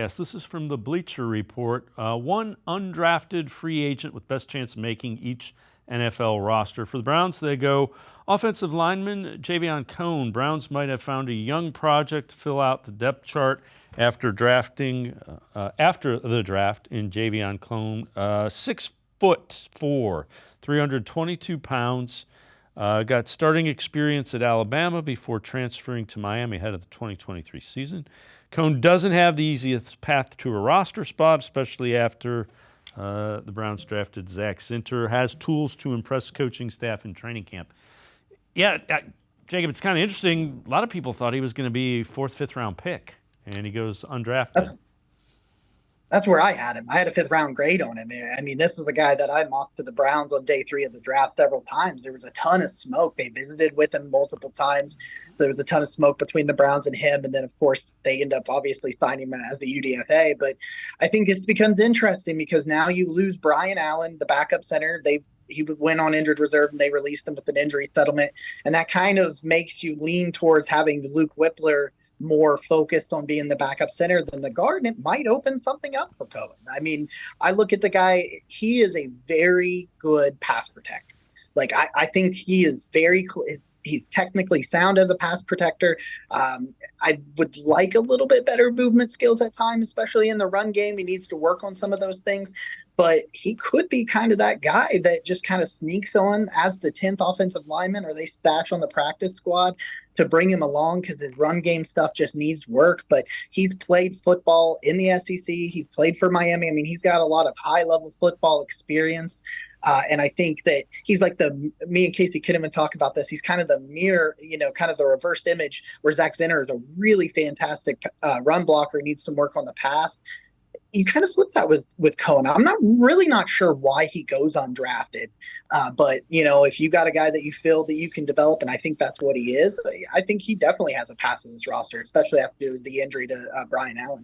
Yes, this is from the Bleacher Report. One undrafted free agent with best chance of making each NFL roster. For the Browns, they go offensive lineman Javion Cone. Browns might have found a young project to fill out the depth chart after the draft in Javion Cone. 6'4", 322 pounds. Got starting experience at Alabama before transferring to Miami ahead of the 2023 season. Cone doesn't have the easiest path to a roster spot, especially after the Browns drafted Zach Zinter. Has tools to impress coaching staff in training camp. Yeah, Jacob, it's kind of interesting. A lot of people thought he was going to be a fourth, fifth round pick, and he goes undrafted. That's where I had him. I had a fifth round grade on him. I mean, this was a guy that I mocked to the Browns on day 3 of the draft several times. There was a ton of smoke. They visited with him multiple times. So there was a ton of smoke between the Browns and him. And then, of course, they end up obviously signing him as a UDFA. But I think this becomes interesting because now you lose Brian Allen, the backup center. He went on injured reserve and they released him with an injury settlement. And that kind of makes you lean towards having Luke Whippler more focused on being the backup center than the guard, and it might open something up for Cohen. I mean, I look at the guy, he is a very good pass protector. Like, I think he is he's technically sound as a pass protector. I would like a little bit better movement skills at times, especially in the run game. He needs to work on some of those things, but he could be kind of that guy that just kind of sneaks on as the 10th offensive lineman, or they stash on the practice squad to bring him along because his run game stuff just needs work. But he's played football in the SEC. He's played for Miami. I mean, he's got a lot of high-level football experience. And I think that he's like me and Casey Kinnaman talk about this. He's kind of the mirror, kind of the reversed image where Zach Zinter is a really fantastic run blocker, needs some work on the pass. You kind of flip that with Cohen. I'm not sure why he goes undrafted. But, if you got a guy that you feel that you can develop, and I think that's what he is, I think he definitely has a pass in his roster, especially after the injury to Brian Allen.